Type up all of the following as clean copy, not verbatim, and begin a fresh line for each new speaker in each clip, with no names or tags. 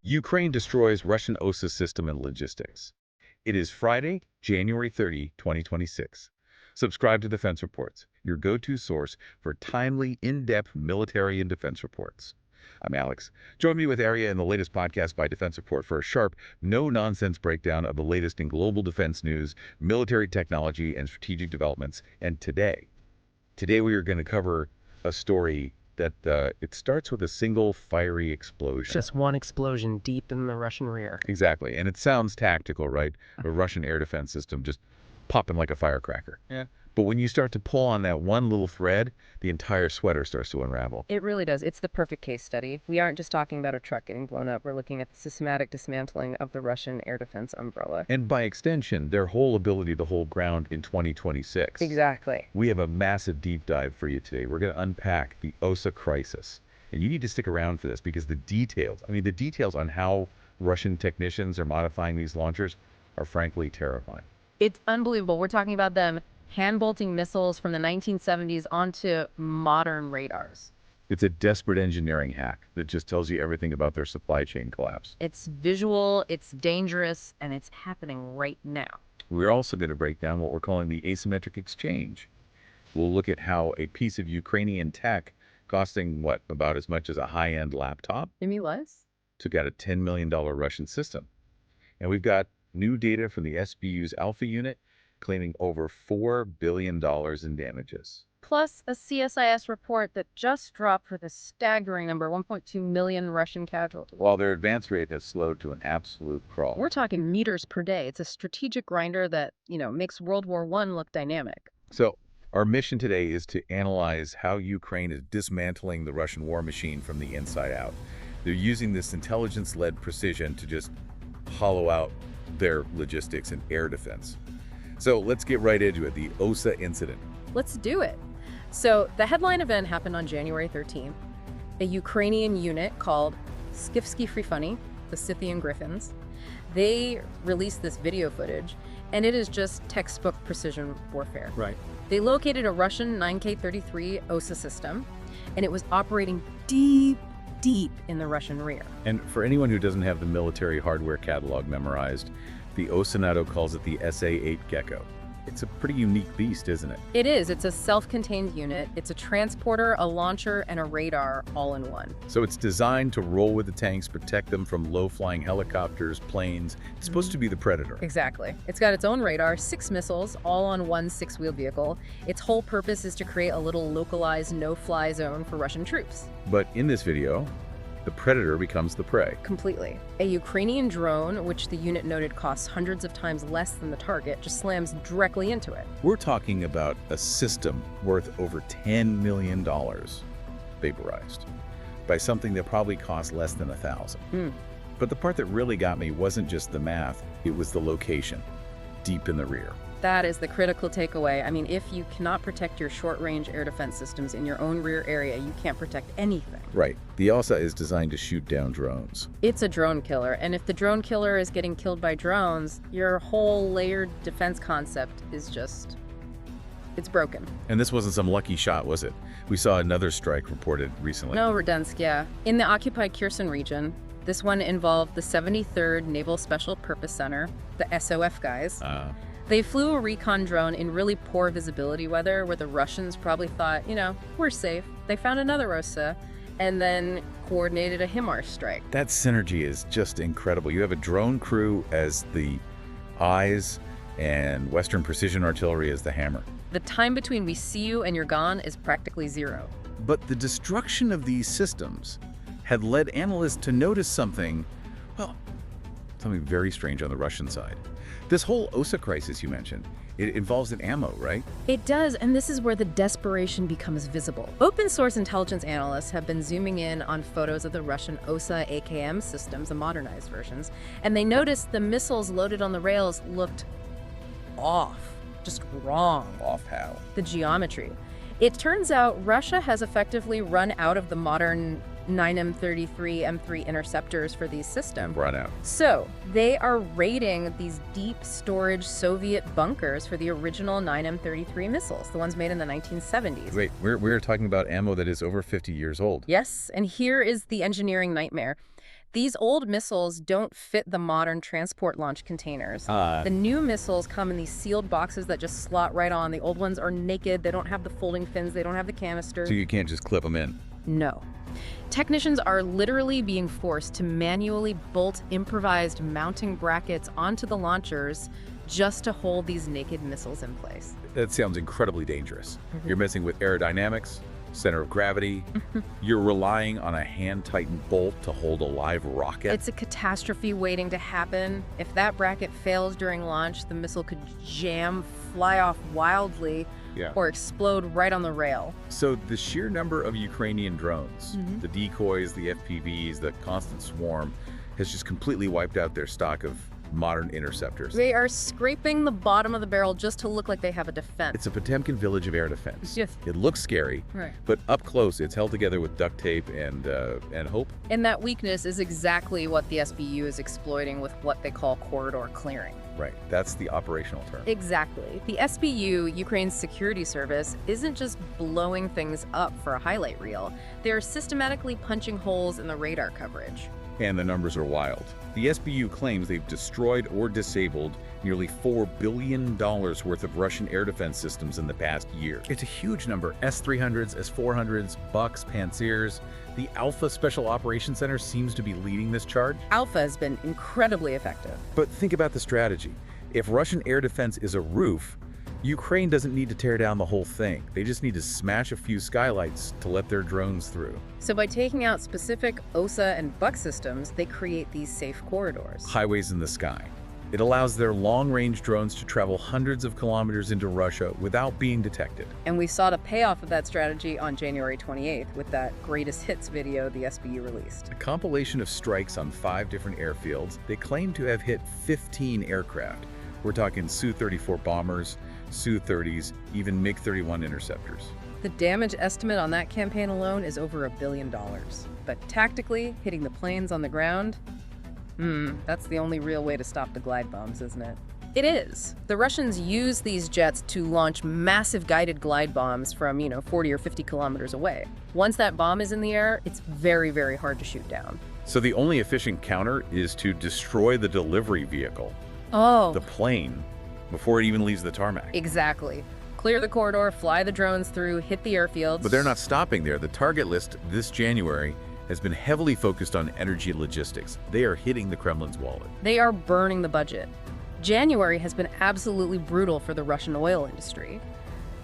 Ukraine destroys Russian OSA system and logistics. It is Friday, January 30, 2026. Subscribe to Defense Reports, your go-to source for timely, in-depth military and defense reports. I'm Alex. Join me with Arya in the latest podcast by Defense Report for a sharp, no-nonsense breakdown of the latest in global defense news, military technology, and strategic developments. And today we are going to cover a story that it starts with a single fiery explosion.
Just one explosion deep in the Russian rear.
Exactly. And it sounds tactical, right? A Russian air defense system just popping like a firecracker.
Yeah.
But when you start to pull on that one little thread, the entire sweater starts to unravel.
It really does. It's the perfect case study. We aren't just talking about a truck getting blown up. We're looking at the systematic dismantling of the Russian air defense umbrella.
And by extension, their whole ability to hold ground in 2026.
Exactly.
We have a massive deep dive for you today. We're going to unpack the OSA crisis. And you need to stick around for this because the details on how Russian technicians are modifying these launchers are frankly terrifying.
It's unbelievable. We're talking about them hand-bolting missiles from the 1970s onto modern radars.
It's a desperate engineering hack that just tells you everything about their supply chain collapse.
It's visual, it's dangerous, and it's happening right now.
We're also going to break down what we're calling the asymmetric exchange. We'll look at how a piece of Ukrainian tech costing, about as much as a high-end laptop,
Maybe less?
took out a $10 million Russian system. And we've got new data from the SBU's Alpha unit claiming over $4 billion in damages.
Plus a CSIS report that just dropped with a staggering number, 1.2 million Russian casualties.
While their advance rate has slowed to an absolute crawl.
We're talking meters per day. It's a strategic grinder that, makes World War I look dynamic.
So our mission today is to analyze how Ukraine is dismantling the Russian war machine from the inside out. They're using this intelligence-led precision to just hollow out their logistics and air defense. So let's get right into it, the OSA incident.
Let's do it. So the headline event happened on January 13th. A Ukrainian unit called Skifsky Frifuni, the Scythian Griffins, they released this video footage, and it is just textbook precision warfare.
Right.
They located a Russian 9K-33 OSA system, and it was operating deep in the Russian rear.
And for anyone who doesn't have the military hardware catalog memorized, the OSA NATO calls it the SA-8 Gecko. It's a pretty unique beast, isn't it?
It is. It's a self-contained unit. It's a transporter, a launcher, and a radar all in one.
So it's designed to roll with the tanks, protect them from low-flying helicopters, planes. It's supposed to be the Predator.
Exactly. It's got its own radar, 6 missiles, all on one 6-wheeled vehicle. Its whole purpose is to create a little localized no-fly zone for Russian troops.
But in this video, the Predator becomes the prey.
Completely. A Ukrainian drone, which the unit noted costs hundreds of times less than the target, just slams directly into it.
We're talking about a system worth over $10 million vaporized by something that probably cost less than $1,000. But the part that really got me wasn't just the math, it was the location, deep in the rear.
That is the critical takeaway. I mean, if you cannot protect your short-range air defense systems in your own rear area, you can't protect anything.
Right. The OSA is designed to shoot down drones.
It's a drone killer, and if the drone killer is getting killed by drones, your whole layered defense concept is just, it's broken.
And this wasn't some lucky shot, was it? We saw another strike reported recently.
No, Radensk, yeah. In the occupied Kherson region, this one involved the 73rd Naval Special Purpose Center, the SOF guys. They flew a recon drone in really poor visibility weather where the Russians probably thought, we're safe. They found another OSA and then coordinated a HIMARS strike.
That synergy is just incredible. You have a drone crew as the eyes and Western precision artillery as the hammer.
The time between we see you and you're gone is practically zero.
But the destruction of these systems had led analysts to notice something very strange on the Russian side. This whole OSA crisis you mentioned, it involves an ammo, right?
It does, and this is where the desperation becomes visible. Open source intelligence analysts have been zooming in on photos of the Russian OSA AKM systems, the modernized versions, and they noticed the missiles loaded on the rails looked off, just wrong.
Off how?
The geometry. It turns out Russia has effectively run out of the modern 9M33 M3 interceptors for these systems.
Run out.
So they are raiding these deep storage Soviet bunkers for the original 9M33 missiles, the ones made in the 1970s.
Wait, we're talking about ammo that is over 50 years old.
Yes, and here is the engineering nightmare. These old missiles don't fit the modern transport launch containers. The new missiles come in these sealed boxes that just slot right on. The old ones are naked. They don't have the folding fins. They don't have the canister.
So you can't just clip them in?
No. Technicians are literally being forced to manually bolt improvised mounting brackets onto the launchers just to hold these naked missiles in place.
That sounds incredibly dangerous. You're messing with aerodynamics, center of gravity. You're relying on a hand-tightened bolt to hold a live rocket.
It's a catastrophe waiting to happen. If that bracket fails during launch, the missile could jam, fly off wildly, or explode right on the rail.
So the sheer number of Ukrainian drones, the decoys, the FPVs, the constant swarm, has just completely wiped out their stock of modern interceptors.
They are scraping the bottom of the barrel just to look like they have a defense.
It's a Potemkin village of air defense.
Yes.
It looks scary, but up close, it's held together with duct tape and hope.
And that weakness is exactly what the SBU is exploiting with what they call corridor clearing.
Right, that's the operational term.
Exactly. The SBU, Ukraine's security service, isn't just blowing things up for a highlight reel. They're systematically punching holes in the radar coverage.
And the numbers are wild. The SBU claims they've destroyed or disabled nearly $4 billion worth of Russian air defense systems in the past year. It's a huge number. S-300s, S-400s, Bucks, Pantsers. The Alpha Special Operations Center seems to be leading this charge.
Alpha has been incredibly effective.
But think about the strategy. If Russian air defense is a roof, Ukraine doesn't need to tear down the whole thing. They just need to smash a few skylights to let their drones through.
So by taking out specific OSA and Buck systems, they create these safe corridors.
Highways in the sky. It allows their long-range drones to travel hundreds of kilometers into Russia without being detected.
And we saw the payoff of that strategy on January 28th with that greatest hits video the SBU released.
A compilation of strikes on 5 different airfields. They claim to have hit 15 aircraft. We're talking Su-34 bombers, Su-30s, even MiG-31 interceptors.
The damage estimate on that campaign alone is over $1 billion. But tactically, hitting the planes on the ground, that's the only real way to stop the glide bombs, isn't it? It is. The Russians use these jets to launch massive guided glide bombs from, 40 or 50 kilometers away. Once that bomb is in the air, it's very, very hard to shoot down.
So the only efficient counter is to destroy the delivery vehicle, the plane, before it even leaves the tarmac.
Exactly. Clear the corridor, fly the drones through, hit the airfields.
But they're not stopping there. The target list this January has been heavily focused on energy logistics. They are hitting the Kremlin's wallet.
They are burning the budget. January has been absolutely brutal for the Russian oil industry.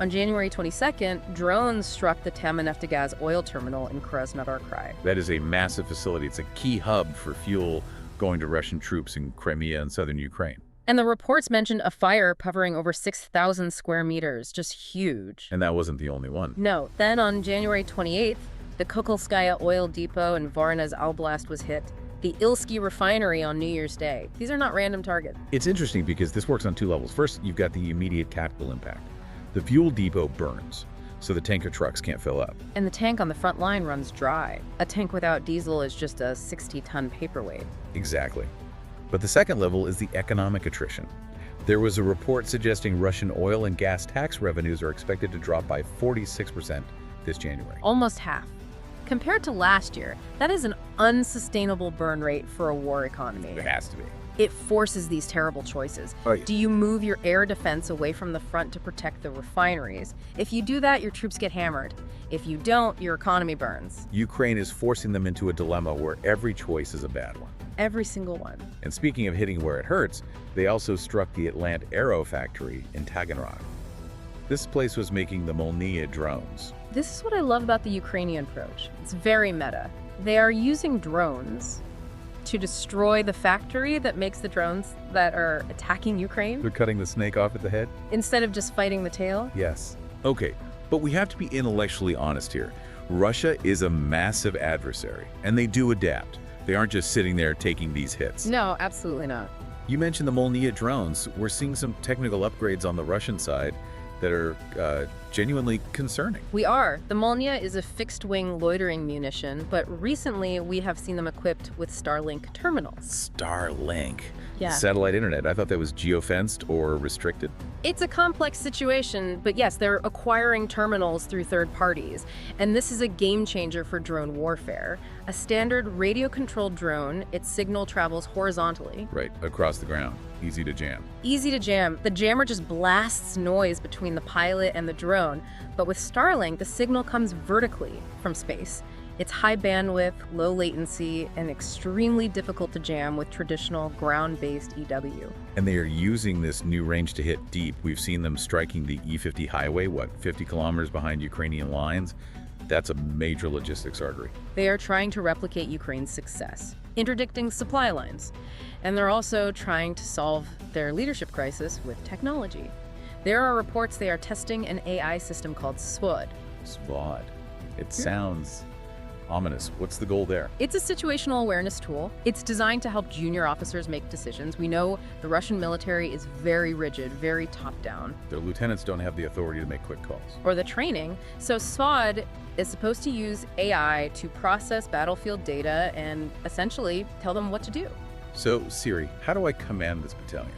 On January 22nd, drones struck the Tamaneftegaz oil terminal in Krasnodar Krai.
That is a massive facility. It's a key hub for fuel going to Russian troops in Crimea and southern Ukraine.
And the reports mentioned a fire covering over 6,000 square meters, just huge.
And that wasn't the only one.
No. Then on January 28th, the Kukulskaya oil depot in Voronezh Oblast was hit. The Ilsky refinery on New Year's Day. These are not random targets.
It's interesting because this works on 2 levels. First, you've got the immediate tactical impact. The fuel depot burns, so the tanker trucks can't fill up.
And the tank on the front line runs dry. A tank without diesel is just a 60-ton paperweight.
Exactly. But the second level is the economic attrition. There was a report suggesting Russian oil and gas tax revenues are expected to drop by 46% this January.
Almost half. Compared to last year, that is an unsustainable burn rate for a war economy.
It has to be.
It forces these terrible choices. Do you move your air defense away from the front to protect the refineries? If you do that, your troops get hammered. If you don't, your economy burns.
Ukraine is forcing them into a dilemma where every choice is a bad one.
Every single one.
And speaking of hitting where it hurts, they also struck the Atlant Aero factory in Taganrog. This place was making the Molniya drones.
This is what I love about the Ukrainian approach. It's very meta. They are using drones to destroy the factory that makes the drones that are attacking Ukraine.
They're cutting the snake off at the head?
Instead of just fighting the tail?
Yes. Okay, but we have to be intellectually honest here. Russia is a massive adversary, and they do adapt. They aren't just sitting there taking these hits.
No, absolutely not.
You mentioned the Molniya drones. We're seeing some technical upgrades on the Russian side that are genuinely concerning.
We are. The Molniya is a fixed-wing loitering munition, but recently we have seen them equipped with Starlink terminals.
Starlink.
Yeah.
Satellite internet, I thought that was geofenced or restricted.
It's a complex situation, but yes, they're acquiring terminals through third parties. And this is a game changer for drone warfare. A standard radio-controlled drone, its signal travels horizontally.
Right, across the ground. Easy to jam.
Easy to jam. The jammer just blasts noise between the pilot and the drone. But with Starlink, the signal comes vertically from space. It's high bandwidth, low latency, and extremely difficult to jam with traditional ground-based EW.
And they are using this new range to hit deep. We've seen them striking the E50 highway, 50 kilometers behind Ukrainian lines? That's a major logistics artery.
They are trying to replicate Ukraine's success, interdicting supply lines. And they're also trying to solve their leadership crisis with technology. There are reports they are testing an AI system called SWOD.
SWOD. It sounds ominous. What's the goal there?
It's a situational awareness tool. It's designed to help junior officers make decisions. We know the Russian military is very rigid, very top-down.
Their lieutenants don't have the authority to make quick calls.
Or the training. So SWOD is supposed to use AI to process battlefield data and essentially tell them what to do.
So, Siri, how do I command this battalion?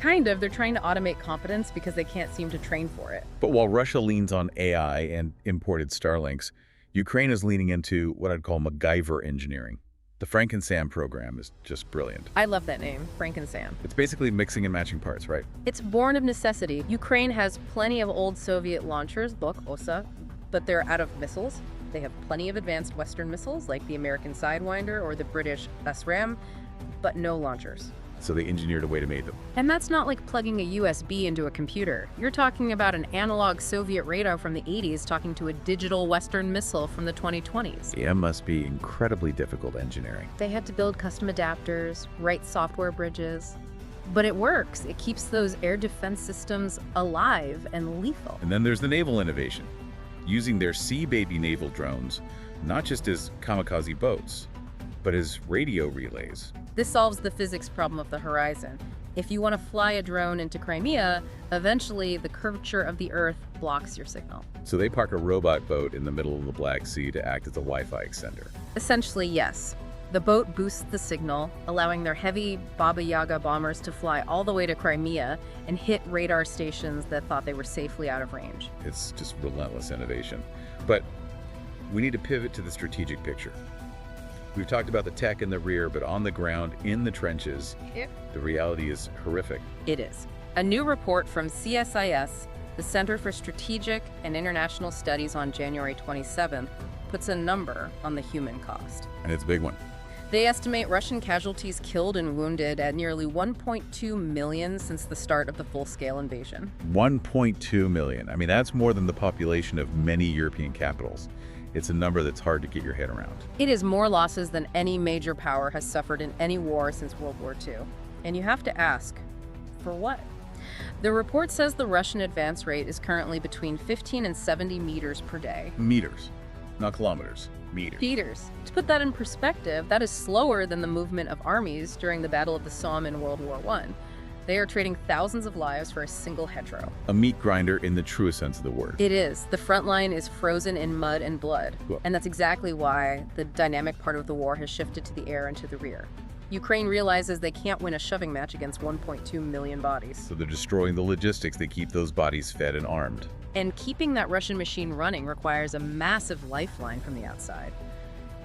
Kind of. They're trying to automate competence because they can't seem to train for it.
But while Russia leans on AI and imported Starlinks, Ukraine is leaning into what I'd call MacGyver engineering. The FrankenSAM program is just brilliant.
I love that name, FrankenSAM.
It's basically mixing and matching parts, right?
It's born of necessity. Ukraine has plenty of old Soviet launchers, look, OSA, but they're out of missiles. They have plenty of advanced Western missiles like the American Sidewinder or the British SRAM, but no launchers.
So they engineered a way to make them.
And that's not like plugging a USB into a computer. You're talking about an analog Soviet radar from the 80s talking to a digital Western missile from the 2020s.
Yeah, must be incredibly difficult engineering.
They had to build custom adapters, write software bridges. But it works. It keeps those air defense systems alive and lethal.
And then there's the naval innovation, using their Sea Baby naval drones, not just as kamikaze boats, but as radio relays.
This solves the physics problem of the horizon. If you want to fly a drone into Crimea, eventually the curvature of the Earth blocks your signal.
So they park a robot boat in the middle of the Black Sea to act as a Wi-Fi extender.
Essentially, yes. The boat boosts the signal, allowing their heavy Baba Yaga bombers to fly all the way to Crimea and hit radar stations that thought they were safely out of range.
It's just relentless innovation. But we need to pivot to the strategic picture. We've talked about the tech in the rear, but on the ground, in the trenches, the reality is horrific.
It is. A new report from CSIS, the Center for Strategic and International Studies on January 27th, puts a number on the human cost.
And it's a big one.
They estimate Russian casualties killed and wounded at nearly 1.2 million since the start of the full-scale invasion.
1.2 million. I mean, that's more than the population of many European capitals. It's a number that's hard to get your head around.
It is more losses than any major power has suffered in any war since World War II. And you have to ask, for what? The report says the Russian advance rate is currently between 15 and 70 meters per day.
Meters, not kilometers. Meters.
To put that in perspective, that is slower than the movement of armies during the Battle of the Somme in World War I. They are trading thousands of lives for a single hedgerow.
A meat grinder in the truest sense of the word.
It is. The front line is frozen in mud and blood.
Cool.
And that's exactly why the dynamic part of the war has shifted to the air and to the rear. Ukraine realizes they can't win a shoving match against 1.2 million bodies.
So they're destroying the logistics that keep those bodies fed and armed.
And keeping that Russian machine running requires a massive lifeline from the outside.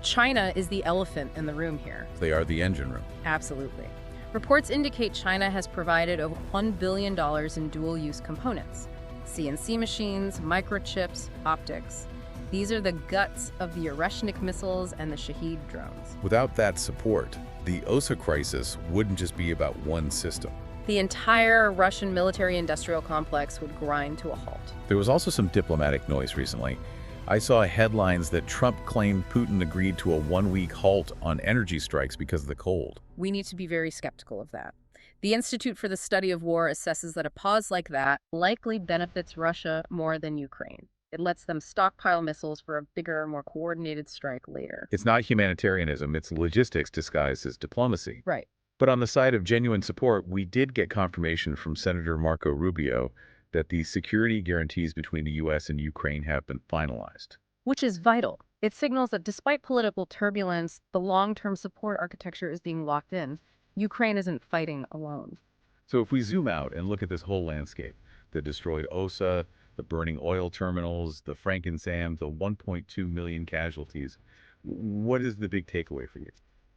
China is the elephant in the room here.
They are the engine room.
Absolutely. Reports indicate China has provided over $1 billion in dual-use components. CNC machines, microchips, optics. These are the guts of the Oreshnik missiles and the Shahed drones.
Without that support, the OSA crisis wouldn't just be about one system.
The entire Russian military-industrial complex would grind to a halt.
There was also some diplomatic noise recently. I saw headlines that Trump claimed Putin agreed to a one-week halt on energy strikes because of the cold.
We need to be very skeptical of that. The Institute for the Study of War assesses that a pause like that likely benefits Russia more than Ukraine. It lets them stockpile missiles for a bigger, more coordinated strike later.
It's not humanitarianism, it's logistics disguised as diplomacy.
Right.
But on the side of genuine support, we did get confirmation from Senator Marco Rubio that the security guarantees between the U.S. and Ukraine have been finalized.
Which is vital. It signals that despite political turbulence, the long-term support architecture is being locked in. Ukraine isn't fighting alone.
So if we zoom out and look at this whole landscape, the destroyed OSA, the burning oil terminals, the FrankenSAM, the 1.2 million casualties, what is the big takeaway for you?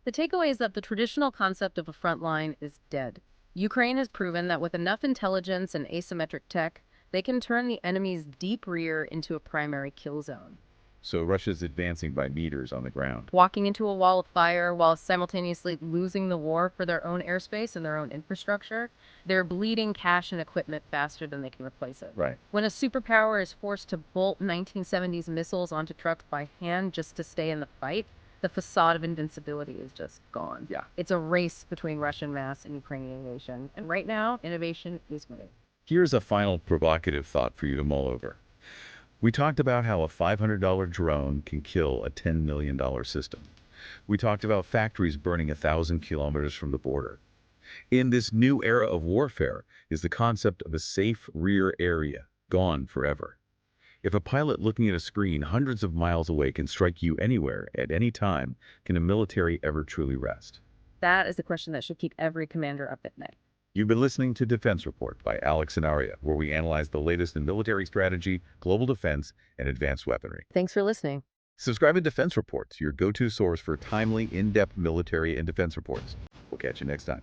The takeaway is that the traditional concept of a front line is dead. Ukraine has proven that with enough intelligence and asymmetric tech, they can turn the enemy's deep rear into a primary kill zone.
So Russia's advancing by meters on the ground.
Walking into a wall of fire while simultaneously losing the war for their own airspace and their own infrastructure, they're bleeding cash and equipment faster than they can replace it.
Right.
When a superpower is forced to bolt 1970s missiles onto trucks by hand just to stay in the fight, the facade of invincibility is just gone.
Yeah.
It's a race between Russian mass and Ukrainian innovation. And right now, innovation is winning.
Here's a final provocative thought for you to mull over. We talked about how a $500 drone can kill a $10 million system. We talked about factories burning 1,000 kilometers from the border. In this new era of warfare is the concept of a safe rear area, gone forever. If a pilot looking at a screen hundreds of miles away can strike you anywhere, at any time, can a military ever truly rest?
That is the question that should keep every commander up at night.
You've been listening to Defense Report by Alex and Arya, where we analyze the latest in military strategy, global defense, and advanced weaponry.
Thanks for listening.
Subscribe to Defense Reports, your go-to source for timely, in-depth military and defense reports. We'll catch you next time.